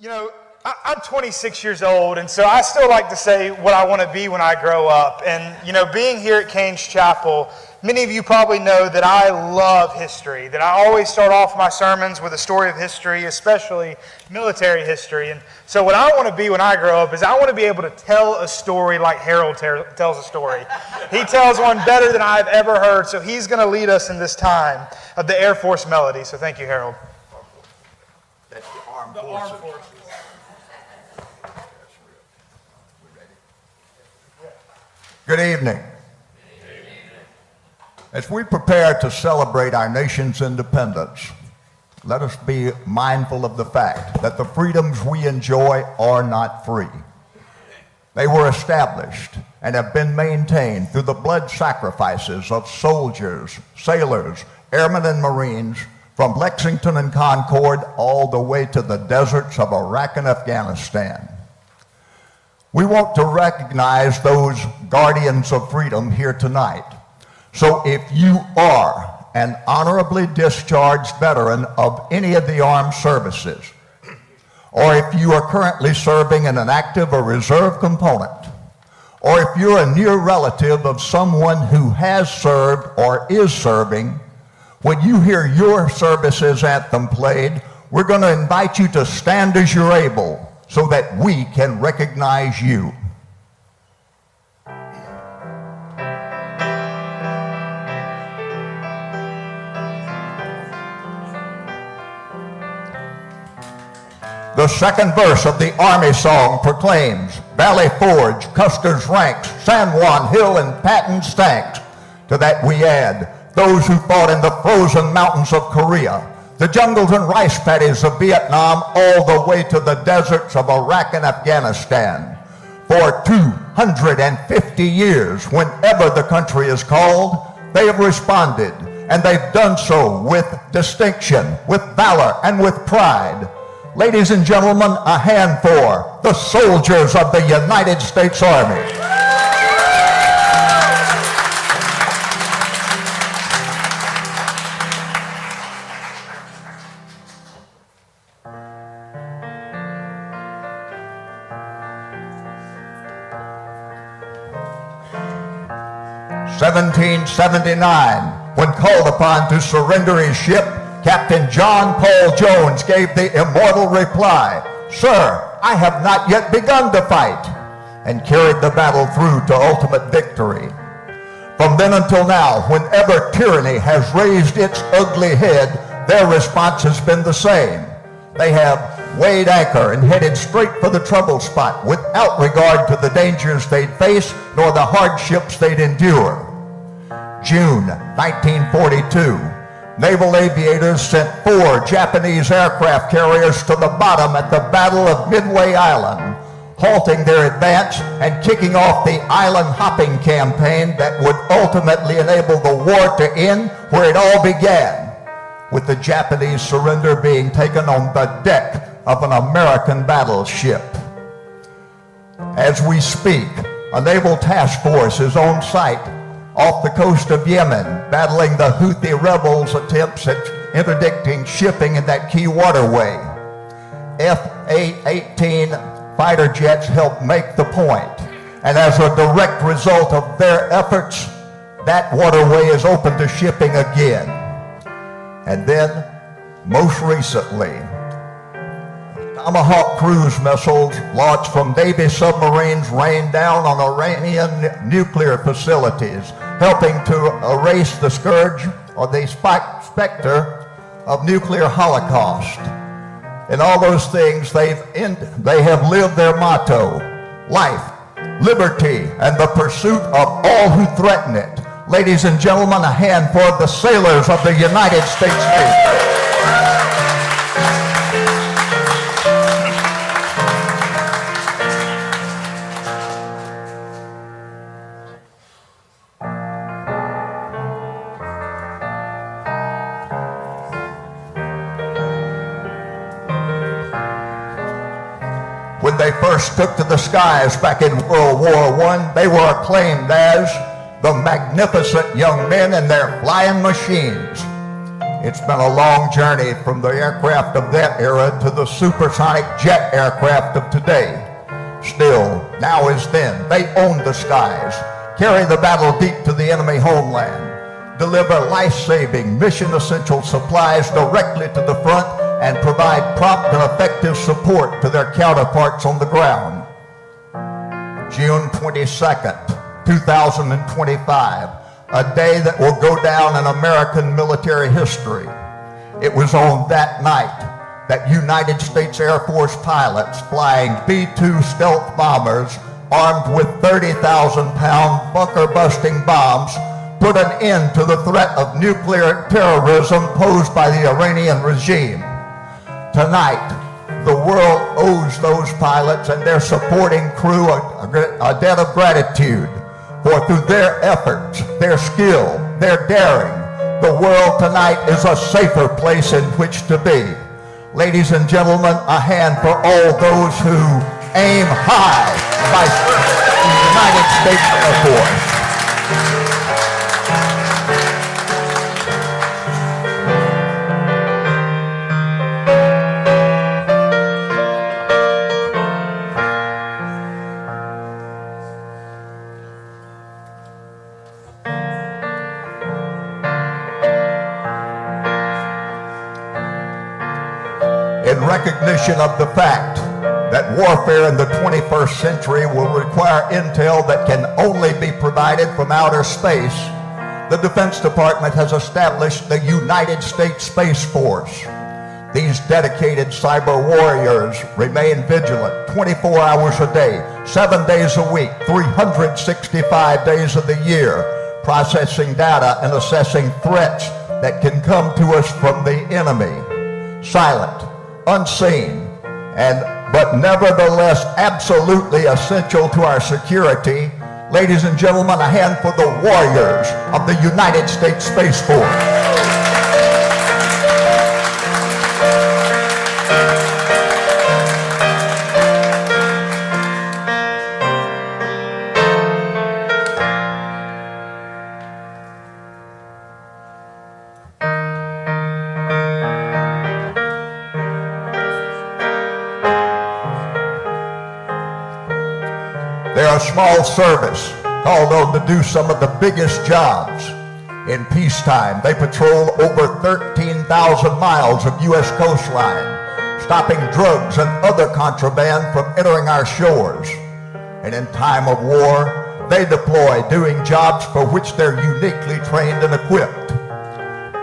I'm 26 years old, and so I still like to say what I want to be when I grow up. And, being here at Cain's Chapel, many of you probably know that I love history, that I always start off my sermons with a story of history, especially military history. And so what I want to be when I grow up is I want to be able to tell a story like Harold tells a story. He tells one better than I've ever heard, so he's going to lead us in this time of the Air Force melody. So thank you, Harold. That's the Armed Forces. Good evening. As we prepare to celebrate our nation's independence, let us be mindful of the fact that the freedoms we enjoy are not free. They were established and have been maintained through the blood sacrifices of soldiers, sailors, airmen, and Marines from Lexington and Concord all the way to the deserts of Iraq and Afghanistan. We want to recognize those guardians of freedom here tonight. So if you are an honorably discharged veteran of any of the armed services, or if you are currently serving in an active or reserve component, or if you're a near relative of someone who has served or is serving, when you hear your service's anthem played, we're going to invite you to stand as you're able, so that we can recognize you. The second verse of the Army song proclaims, Valley Forge, Custer's ranks, San Juan Hill, and Patton's tanks. To that we add those who fought in the frozen mountains of Korea, the jungles and rice paddies of Vietnam, all the way to the deserts of Iraq and Afghanistan. For 250 years, whenever the country is called, they have responded, and they've done so with distinction, with valor, and with pride. Ladies and gentlemen, a hand for the soldiers of the United States Army. 1779, when called upon to surrender his ship, Captain John Paul Jones gave the immortal reply, "Sir, I have not yet begun to fight," and carried the battle through to ultimate victory. From then until now, whenever tyranny has raised its ugly head, their response has been the same. They have weighed anchor and headed straight for the trouble spot without regard to the dangers they'd face nor the hardships they'd endure. June 1942, naval aviators sent 4 Japanese aircraft carriers to the bottom at the Battle of Midway Island, halting their advance and kicking off the island hopping campaign that would ultimately enable the war to end where it all began, with the Japanese surrender being taken on the deck of an American battleship. As we speak, a naval task force is on site off the coast of Yemen, battling the Houthi rebels' attempts at interdicting shipping in that key waterway. F-A-18 fighter jets helped make the point, and as a direct result of their efforts, that waterway is open to shipping again. And then, most recently, Tomahawk cruise missiles launched from Navy submarines rained down on Iranian nuclear facilities, helping to erase the scourge or the specter of nuclear holocaust. In all those things, they have lived their motto, life, liberty, and the pursuit of all who threaten it. Ladies and gentlemen, a hand for the sailors of the United States Navy. When they first took to the skies back in World War I, they were acclaimed as the magnificent young men in their flying machines. It's been a long journey from the aircraft of that era to the supersonic jet aircraft of today. Still, now as then, they own the skies, carry the battle deep to the enemy homeland, deliver life-saving, mission-essential supplies directly to the front, and provide prompt and effective support to their counterparts on the ground. June 22nd, 2025, a day that will go down in American military history. It was on that night that United States Air Force pilots flying B-2 stealth bombers armed with 30,000-pound bunker-busting bombs put an end to the threat of nuclear terrorism posed by the Iranian regime. Tonight, the world owes those pilots and their supporting crew a debt of gratitude, for through their efforts, their skill, their daring, the world tonight is a safer place in which to be. Ladies and gentlemen, a hand for all those who aim high by the United States Air Force. In recognition of the fact that warfare in the 21st century will require intel that can only be provided from outer space, the Defense Department has established the United States Space Force. These dedicated cyber warriors remain vigilant 24 hours a day, 7 days a week, 365 days of the year, processing data and assessing threats that can come to us from the enemy. Silent, unseen, but nevertheless absolutely essential to our security. Ladies and gentlemen, a hand for the warriors of the United States Space Force. They're a small service called on to do some of the biggest jobs. In peacetime, they patrol over 13,000 miles of U.S. coastline, stopping drugs and other contraband from entering our shores. And in time of war, they deploy doing jobs for which they're uniquely trained and equipped.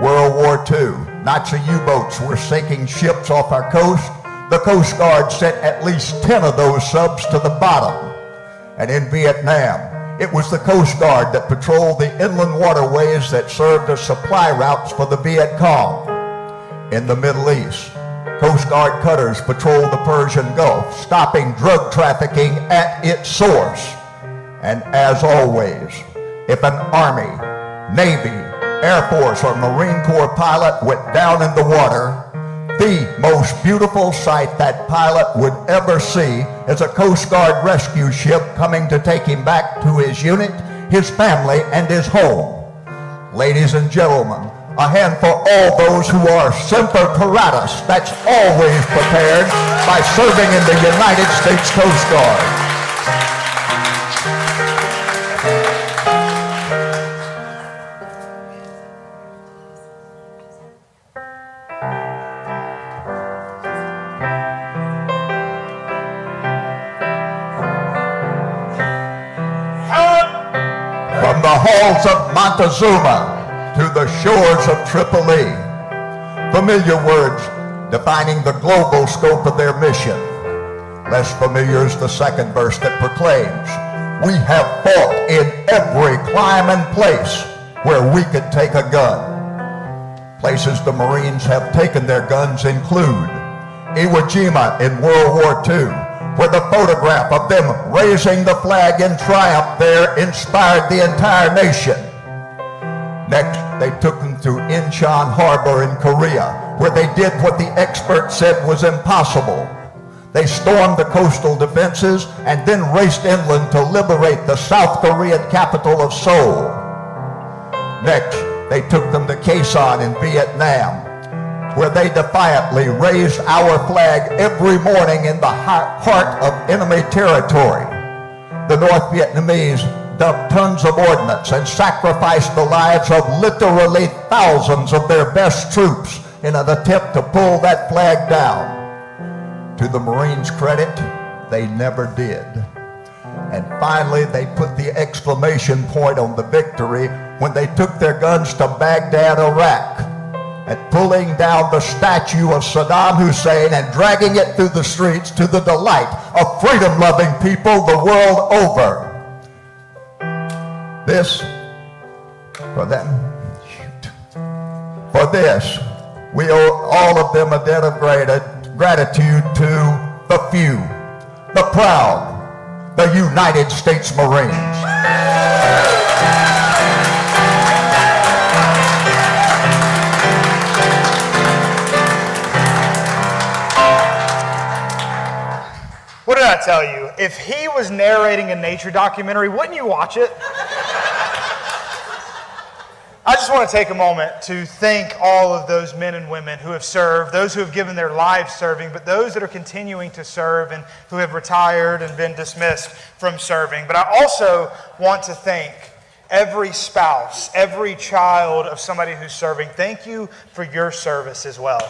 World War II, Nazi U-boats were sinking ships off our coast. The Coast Guard sent at least 10 of those subs to the bottom. And in Vietnam, it was the Coast Guard that patrolled the inland waterways that served as supply routes for the Viet Cong. In the Middle East, Coast Guard cutters patrolled the Persian Gulf, stopping drug trafficking at its source. And as always, if an Army, Navy, Air Force, or Marine Corps pilot went down in the water, the most beautiful sight that pilot would ever see is a Coast Guard rescue ship coming to take him back to his unit, his family, and his home. Ladies and gentlemen, a hand for all those who are semper paratus, that's always prepared, by serving in the United States Coast Guard. From the halls of Montezuma to the shores of Tripoli, familiar words defining the global scope of their mission. Less familiar is the second verse that proclaims, "We have fought in every clime and place where we could take a gun." Places the Marines have taken their guns include Iwo Jima in World War II, where the photograph of them raising the flag in triumph there inspired the entire nation. Next, they took them to Incheon Harbor in Korea, where they did what the experts said was impossible. They stormed the coastal defenses and then raced inland to liberate the South Korean capital of Seoul. Next, They took them to Cain in Vietnam, where they defiantly raised our flag every morning in the heart of enemy territory. The North Vietnamese dumped tons of ordnance and sacrificed the lives of literally thousands of their best troops in an attempt to pull that flag down. To the Marines' credit, they never did. And finally, they put the exclamation point on the victory when they took their guns to Baghdad, Iraq, and pulling down the statue of Saddam Hussein and dragging it through the streets to the delight of freedom-loving people the world over. This, for them, for this, we owe all of them a debt of gratitude to the few, the proud, the United States Marines. What did I tell you? If he was narrating a nature documentary, wouldn't you watch it? I just want to take a moment to thank all of those men and women who have served, those who have given their lives serving, but those that are continuing to serve and who have retired and been dismissed from serving. But I also want to thank every spouse, every child of somebody who's serving. Thank you for your service as well.